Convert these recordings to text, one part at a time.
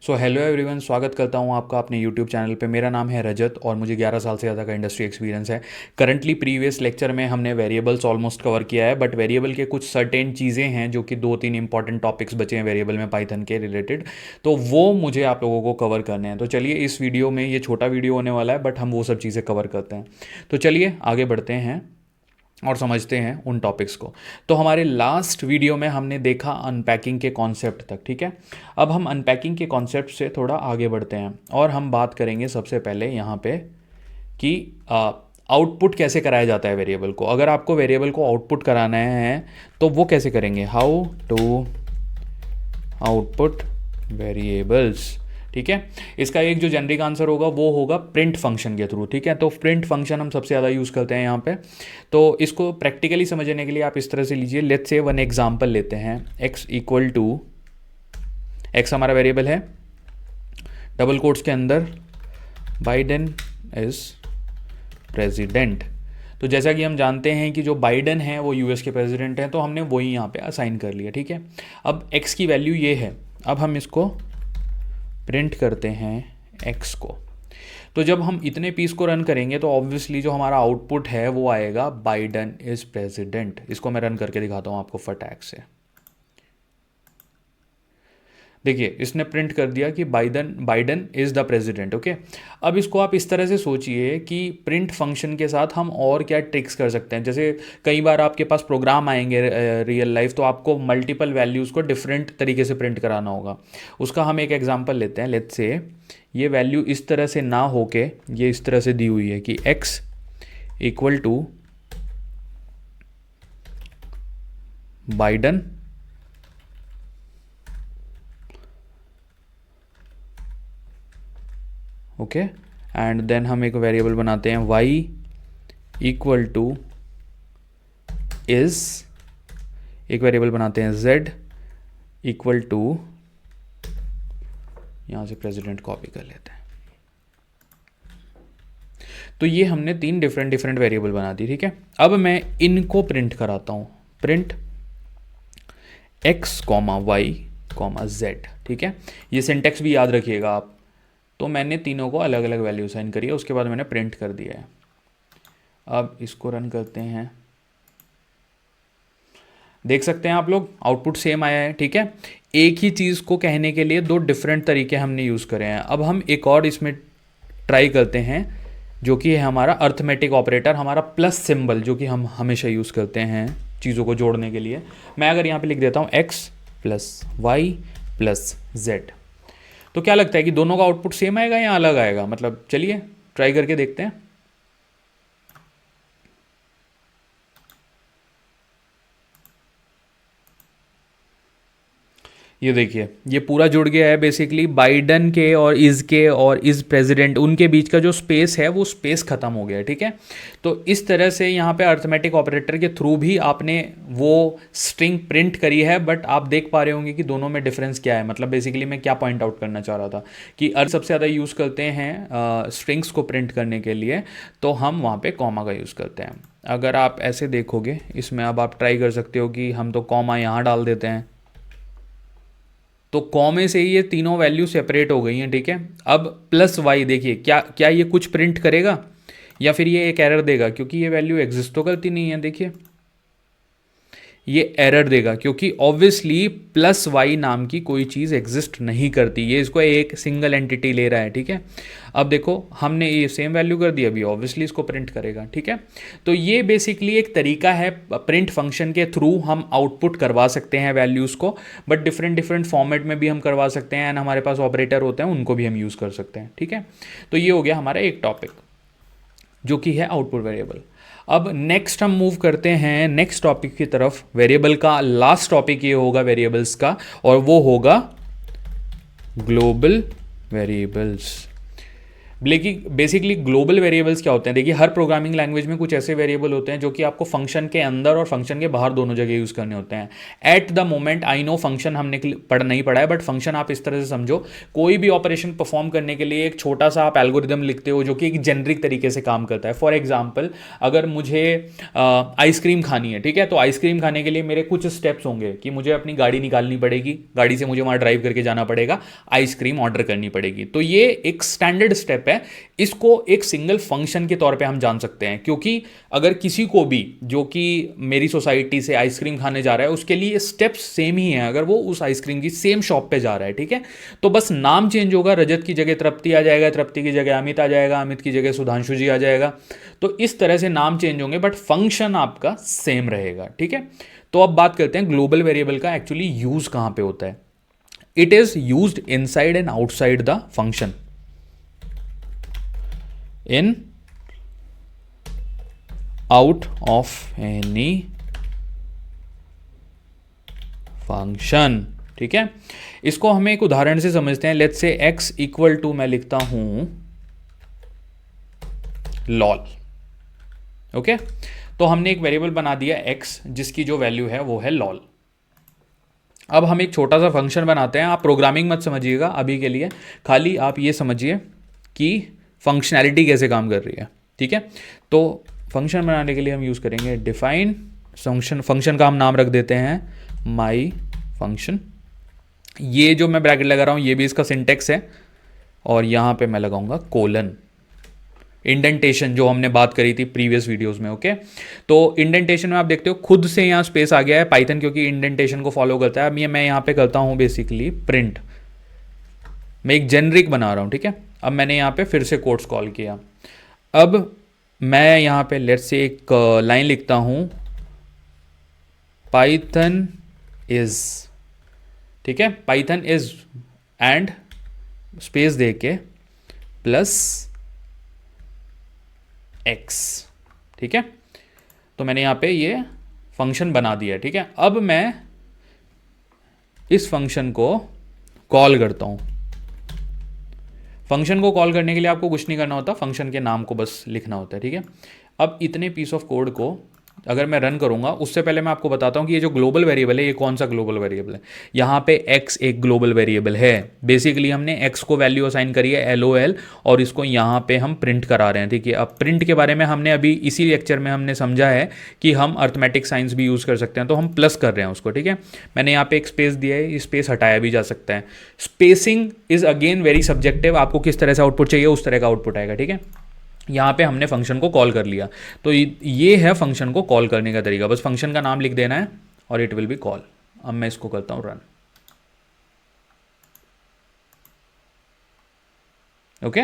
So hello everyone, स्वागत करता हूं आपका अपने यूट्यूब चैनल पे। मेरा नाम है रजत और मुझे 11 साल से ज़्यादा का इंडस्ट्री एक्सपीरियंस है। करंटली प्रीवियस लेक्चर में हमने वेरिएबल्स ऑलमोस्ट कवर किया है, बट वेरिएबल के कुछ सर्टेन चीज़ें हैं जो कि 2-3 इंपॉर्टेंट टॉपिक्स बचे हैं वेरिएबल में पाइथन के रिलेटेड, तो वो मुझे आप लोगों को कवर करने हैं। तो चलिए, इस वीडियो में ये छोटा वीडियो होने वाला है, बट हम वो सब चीज़ें कवर करते हैं। तो चलिए आगे बढ़ते हैं और समझते हैं उन टॉपिक्स को। तो हमारे लास्ट वीडियो में हमने देखा अनपैकिंग के कॉन्सेप्ट तक, ठीक है। अब हम अनपैकिंग के कॉन्सेप्ट से थोड़ा आगे बढ़ते हैं और हम बात करेंगे सबसे पहले यहाँ पे कि आउटपुट कैसे कराया जाता है वेरिएबल को। अगर आपको वेरिएबल को आउटपुट कराना है तो वो कैसे करेंगे, हाउ टू आउटपुट वेरिएबल्स, ठीक है। इसका एक जो जेनरिक आंसर होगा वो होगा प्रिंट फंक्शन के थ्रू, ठीक है। तो प्रिंट फंक्शन हम सबसे ज़्यादा यूज़ करते हैं यहाँ पे। तो इसको प्रैक्टिकली समझने के लिए आप इस तरह से लीजिए, लेट्स से वन एग्जांपल लेते हैं। x इक्वल टू, एक्स हमारा वेरिएबल है, डबल कोट्स के अंदर बाइडेन इज प्रेसिडेंट। तो जैसा कि हम जानते हैं कि जो बाइडेन है वो यूएस के प्रेसिडेंट हैं, तो हमने वही यहाँ पे असाइन कर लिया, ठीक है। अब x की वैल्यू ये है, अब हम इसको प्रिंट करते हैं x को। तो जब हम इतने पीस को रन करेंगे तो ऑब्वियसली जो हमारा आउटपुट है वो आएगा बाइडन इज प्रेसिडेंट। इसको मैं रन करके दिखाता हूँ आपको फटाक से। देखिए, इसने प्रिंट कर दिया कि Biden is the president, okay. अब इसको आप इस तरह से सोचिए कि प्रिंट फंक्शन के साथ हम और क्या ट्रिक्स कर सकते हैं। जैसे कई बार आपके पास प्रोग्राम आएंगे रियल लाइफ, तो आपको मल्टीपल वैल्यूज़ को डिफरेंट तरीके से प्रिंट कराना होगा। उसका हम एक एग्जांपल लेते हैं। लेट्स से ये वैल्यू इस तरह से ना होके ये इस तरह से दी हुई है कि x equal to Biden okay, and then हम एक वेरिएबल बनाते हैं y इक्वल टू इज, एक वेरिएबल बनाते हैं z इक्वल टू, यहाँ से प्रेसिडेंट कॉपी कर लेते हैं। तो ये हमने 3 डिफरेंट वेरिएबल बना दी, ठीक है। अब मैं इनको प्रिंट कराता हूँ, print x comma y comma z, ठीक है। ये सिंटेक्स भी याद रखिएगा आप। तो मैंने तीनों को अलग अलग वैल्यू साइन करी है, उसके बाद मैंने प्रिंट कर दिया है। अब इसको रन करते हैं, देख सकते हैं आप लोग आउटपुट सेम आया है, ठीक है। एक ही चीज़ को कहने के लिए 2 डिफरेंट तरीके हमने यूज़ करे हैं। अब हम एक और इसमें ट्राई करते हैं, जो कि है हमारा अर्थमेटिक ऑपरेटर, हमारा प्लस सिंबल, जो कि हम हमेशा यूज़ करते हैं चीज़ों को जोड़ने के लिए। मैं अगर यहाँ पे लिख देता हूँ x plus y plus z, तो क्या लगता है कि दोनों का आउटपुट सेम आएगा या अलग आएगा? मतलब चलिए ट्राई करके देखते हैं। ये देखिए, ये पूरा जुड़ गया है। बेसिकली बाइडन के और इज प्रेसिडेंट, उनके बीच का जो स्पेस है वो स्पेस खत्म हो गया है, ठीक है। तो इस तरह से यहाँ पे अर्थमेटिक ऑपरेटर के थ्रू भी आपने वो स्ट्रिंग प्रिंट करी है, बट आप देख पा रहे होंगे कि दोनों में डिफरेंस क्या है। मतलब बेसिकली मैं क्या पॉइंट आउट करना चाह रहा था कि अर्थ सबसे ज़्यादा यूज़ करते हैं स्ट्रिंग्स को प्रिंट करने के लिए, तो हम वहाँ पे कॉमा का यूज़ करते हैं। अगर आप ऐसे देखोगे इसमें, अब आप ट्राई कर सकते हो कि हम तो कॉमा यहाँ डाल देते हैं, तो कॉमे से ही ये तीनों वैल्यू सेपरेट हो गई हैं, ठीक है। अब प्लस वाई देखिए, क्या क्या ये कुछ प्रिंट करेगा या फिर ये एक एरर देगा, क्योंकि ये वैल्यू एग्जिस्ट तो करती नहीं है। देखिए ये एरर देगा, क्योंकि ऑब्वियसली प्लस वाई नाम की कोई चीज़ एग्जिस्ट नहीं करती, ये इसको एक सिंगल एंटिटी ले रहा है, ठीक है। अब देखो हमने ये सेम वैल्यू कर दी, अभी ऑब्वियसली इसको प्रिंट करेगा, ठीक है। तो ये बेसिकली एक तरीका है, प्रिंट फंक्शन के थ्रू हम आउटपुट करवा सकते हैं वैल्यूज़ को, बट डिफरेंट फॉर्मेट में भी हम करवा सकते हैं, एंड हमारे पास ऑपरेटर होते हैं उनको भी हम यूज़ कर सकते हैं, ठीक है। तो ये हो गया हमारा एक टॉपिक जो कि है आउटपुट वेरिएबल। अब नेक्स्ट हम मूव करते हैं नेक्स्ट टॉपिक की तरफ। वेरिएबल का लास्ट टॉपिक ये होगा वेरिएबल्स का, और वो होगा global variables. Basically global variables क्या होते हैं, देखिए हर प्रोग्रामिंग लैंग्वेज में कुछ ऐसे वेरिएबल होते हैं जो कि आपको फंक्शन के अंदर और फंक्शन के बाहर दोनों जगह यूज़ करने होते हैं। At the moment I know function हमने नहीं पढ़ा है, बट फंक्शन आप इस तरह से समझो, कोई भी ऑपरेशन परफॉर्म करने के लिए एक छोटा सा आप एल्गोरिदम लिखते हो जो कि एक जेनरिक तरीके से काम करता है। फॉर एग्जाम्पल, अगर मुझे आइसक्रीम खानी है, ठीक है, तो आइसक्रीम खाने के लिए मेरे कुछ स्टेप्स होंगे कि मुझे अपनी गाड़ी निकालनी पड़ेगी, गाड़ी से मुझे वहाँ ड्राइव करके जाना पड़ेगा, आइसक्रीम ऑर्डर करनी पड़ेगी। तो ये एक स्टैंडर्ड स्टेप है, इसको एक सिंगल फंक्शन के तौर पे हम जान सकते हैं, क्योंकि अगर किसी को भी जो कि मेरी सोसाइटी से आइसक्रीम खाने जा रहा है उसके लिए स्टेप्स सेम ही हैं, अगर वो उस आइसक्रीम की सेम शॉप पे जा रहा है, ठीक है। तो बस नाम चेंज होगा, रजत की जगह तृप्ति आ जाएगा, तृप्ति की जगह अमित आ जाएगा, अमित की जगह सुधांशु जी आ जाएगा। तो इस तरह से नाम चेंज होंगे बट फंक्शन आपका सेम रहेगा, ठीक है। तो अब बात करते हैं ग्लोबल वेरिएबल का एक्चुअली यूज कहां पे होता है। It is used inside and outside the function. In out of any function, ठीक है। इसको हम एक उदाहरण से समझते हैं। Let's say x equal to मैं लिखता हूं लॉल, ओके। तो हमने एक वेरिएबल बना दिया x जिसकी जो वैल्यू है वो है लॉल। अब हम एक छोटा सा फंक्शन बनाते हैं। आप प्रोग्रामिंग मत समझिएगा अभी के लिए, खाली आप ये समझिए कि फंक्शनैलिटी कैसे काम कर रही है, ठीक है। तो फंक्शन बनाने के लिए हम यूज़ करेंगे डिफाइन फंक्शन। फंक्शन का हम नाम रख देते हैं माई फंक्शन। ये जो मैं ब्रैकेट लगा रहा हूँ ये भी इसका सिंटेक्स है, और यहाँ पे मैं लगाऊंगा कोलन। इंडेंटेशन जो हमने बात करी थी प्रीवियस वीडियोस में, ओके। तो इंडेंटेशन में आप देखते हो खुद से यहाँ स्पेस आ गया है, पाइथन क्योंकि इंडेंटेशन को फॉलो करता है। अब ये मैं यहाँ पे करता हूँ बेसिकली प्रिंट, मैं एक जेनरिक बना रहा हूँ, ठीक है। अब मैंने यहाँ पे फिर से कोट्स कॉल किया। अब मैं यहाँ पे लेट्स से एक लाइन लिखता हूँ पाइथन इज, ठीक है, पाइथन इज एंड स्पेस दे के प्लस x, ठीक है। तो मैंने यहाँ पे ये फंक्शन बना दिया, ठीक है। अब मैं इस फंक्शन को कॉल करता हूँ। फंक्शन को कॉल करने के लिए आपको कुछ नहीं करना होता, फंक्शन के नाम को बस लिखना होता है, ठीक है। अब इतने पीस ऑफ कोड को अगर मैं रन करूंगा, उससे पहले मैं आपको बताता हूं कि ये जो ग्लोबल वेरिएबल है ये कौन सा ग्लोबल वेरिएबल है। यहाँ पे x एक ग्लोबल वेरिएबल है। बेसिकली हमने x को वैल्यू असाइन करी है LOL, और इसको यहाँ पे हम प्रिंट करा रहे हैं, ठीक है। अब प्रिंट के बारे में हमने अभी इसी लेक्चर में हमने समझा है कि हम अर्थमेटिक साइंस भी यूज़ कर सकते हैं, तो हम प्लस कर रहे हैं उसको, ठीक है। मैंने यहाँ पे एक स्पेस दिया है, स्पेस हटाया भी जा सकता है। Spacing is again very subjective, आपको किस तरह से आउटपुट चाहिए उस तरह का आउटपुट आएगा, ठीक है। यहाँ पे हमने फंक्शन को कॉल कर लिया, तो ये है फंक्शन को कॉल करने का तरीका। बस फंक्शन का नाम लिख देना है और इट विल बी कॉल। अब मैं इसको करता हूँ रन, ओके।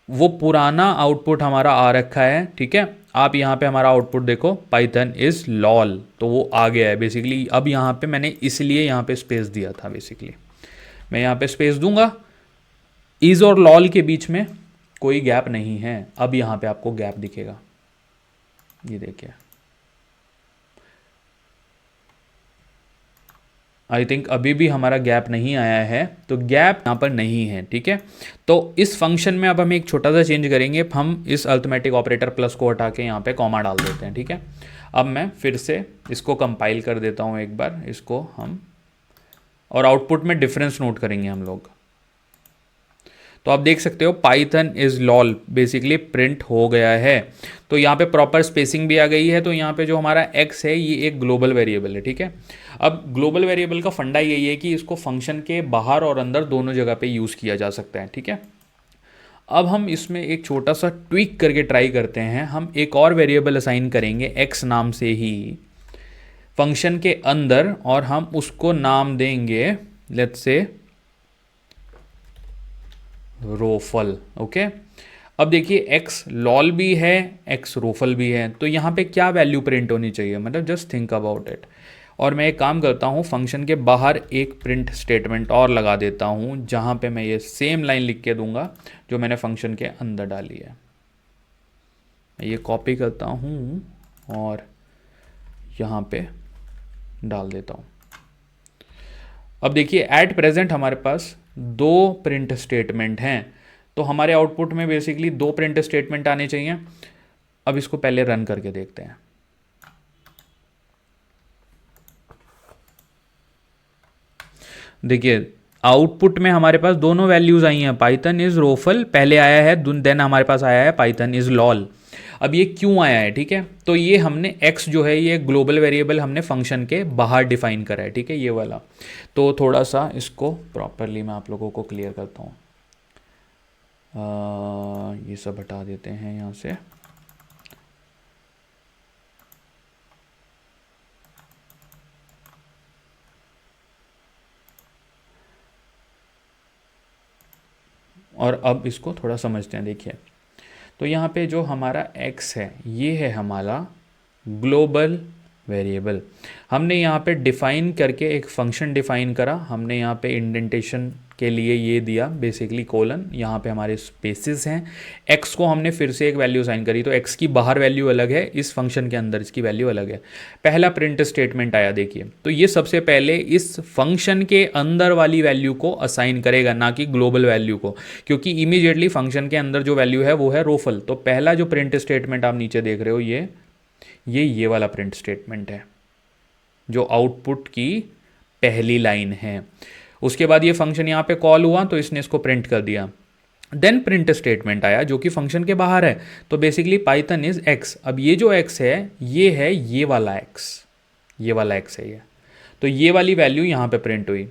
वो पुराना आउटपुट हमारा आ रखा है, ठीक है। आप यहाँ पे हमारा आउटपुट देखो, पाइथन इज लॉल, तो वो आ गया है बेसिकली। अब यहाँ पे मैंने इसलिए यहाँ पे स्पेस दिया था, बेसिकली मैं यहाँ पे स्पेस दूंगा। इज और लॉल के बीच में कोई गैप नहीं है। अब यहाँ पे आपको गैप दिखेगा, ये देखिए। आई थिंक अभी भी हमारा गैप नहीं आया है, तो गैप यहाँ पर नहीं है, ठीक है। तो इस फंक्शन में अब हम एक छोटा सा चेंज करेंगे, हम इस अर्थमेटिक ऑपरेटर प्लस को हटा के यहाँ पे कॉमा डाल देते हैं, ठीक है। अब मैं फिर से इसको कंपाइल कर देता हूँ एक बार, इसको हम, और आउटपुट में डिफरेंस नोट करेंगे हम लोग। तो आप देख सकते हो Python is lol basically print हो गया है। तो यहाँ पे प्रॉपर स्पेसिंग भी आ गई है। तो यहाँ पे जो हमारा x है ये एक ग्लोबल वेरिएबल है, ठीक है। अब ग्लोबल वेरिएबल का फंडा यही है कि इसको फंक्शन के बाहर और अंदर दोनों जगह पे यूज़ किया जा सकता है, ठीक है। अब हम इसमें एक छोटा सा ट्विक करके ट्राई करते हैं। हम एक और वेरिएबल असाइन करेंगे x नाम से ही फंक्शन के अंदर, और हम उसको नाम देंगे लेट्स से रोफल, ओके। अब देखिए x लॉल भी है, x रोफल भी है, तो यहाँ पे क्या वैल्यू प्रिंट होनी चाहिए, मतलब जस्ट थिंक अबाउट इट। और मैं एक काम करता हूँ, फंक्शन के बाहर एक प्रिंट स्टेटमेंट और लगा देता हूँ, जहाँ पे मैं ये सेम लाइन लिख के दूंगा जो मैंने फंक्शन के अंदर डाली है। मैं ये कॉपी करता हूँ और यहाँ पे डाल देता हूँ। अब देखिए एट प्रेजेंट हमारे पास दो प्रिंट स्टेटमेंट हैं, तो हमारे आउटपुट में बेसिकली 2 प्रिंट स्टेटमेंट आने चाहिए। अब इसको पहले रन करके देखते हैं। देखिए आउटपुट में हमारे पास दोनों वैल्यूज आई हैं, पाइथन इज रोफल पहले आया है, देन हमारे पास आया है पाइथन इज लॉल। अब ये क्यों आया है, ठीक है, तो ये हमने x जो है ये ग्लोबल वेरिएबल हमने फंक्शन के बाहर डिफाइन करा है, ठीक है, ये वाला। तो थोड़ा सा इसको प्रॉपरली मैं आप लोगों को क्लियर करता हूँ। ये सब हटा देते हैं यहाँ से। और अब इसको थोड़ा समझते हैं। देखिए तो यहाँ पे जो हमारा x है ये है हमारा ग्लोबल वेरिएबल। हमने यहाँ पे डिफ़ाइन करके एक फंक्शन डिफ़ाइन करा, हमने यहाँ पे इंडेंटेशन के लिए ये दिया बेसिकली कोलन, यहाँ पे हमारे स्पेसेस हैं। x को हमने फिर से एक वैल्यू साइन करी, तो x की बाहर वैल्यू अलग है, इस फंक्शन के अंदर इसकी वैल्यू अलग है। पहला प्रिंट स्टेटमेंट आया, देखिए तो ये सबसे पहले इस फंक्शन के अंदर वाली वैल्यू को असाइन करेगा, ना कि ग्लोबल वैल्यू को, क्योंकि इमीडिएटली फंक्शन के अंदर जो वैल्यू है वो है रोफल। तो पहला जो प्रिंट स्टेटमेंट आप नीचे देख रहे हो ये वाला प्रिंट स्टेटमेंट है जो आउटपुट की पहली लाइन है। उसके बाद ये फंक्शन यहाँ पे कॉल हुआ तो इसने इसको प्रिंट कर दिया। देन प्रिंट स्टेटमेंट आया जो कि फंक्शन के बाहर है, तो बेसिकली पाइथन इज एक्स। अब ये जो एक्स है ये वाला एक्स, ये वाला एक्स है ये, तो ये वाली वैल्यू यहाँ पे प्रिंट हुई।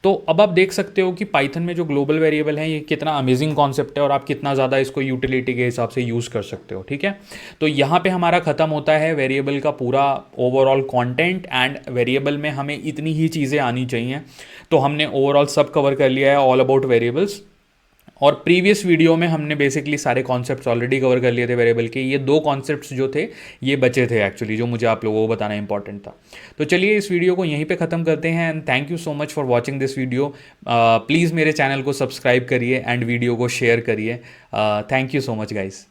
तो अब आप देख सकते हो कि पाइथन में जो ग्लोबल वेरिएबल है ये कितना अमेजिंग कॉन्सेप्ट है और आप कितना ज़्यादा इसको यूटिलिटी के हिसाब से यूज़ कर सकते हो, ठीक है। तो यहाँ पे हमारा ख़त्म होता है वेरिएबल का पूरा ओवरऑल कंटेंट, एंड वेरिएबल में हमें इतनी ही चीज़ें आनी चाहिए। तो हमने ओवरऑल सब कवर कर लिया है, ऑल अबाउट वेरिएबल्स। और प्रीवियस वीडियो में हमने बेसिकली सारे कॉन्सेप्ट्स ऑलरेडी कवर कर लिए थे वेरिएबल के। ये 2 कॉन्सेप्ट्स जो थे ये बचे थे एक्चुअली, जो मुझे आप लोगों को बताना इंपॉर्टेंट था। तो चलिए इस वीडियो को यहीं पे ख़त्म करते हैं, and thank you so much for watching this video. Please मेरे चैनल को सब्सक्राइब करिए एंड वीडियो को शेयर करिए। Thank you so much guys.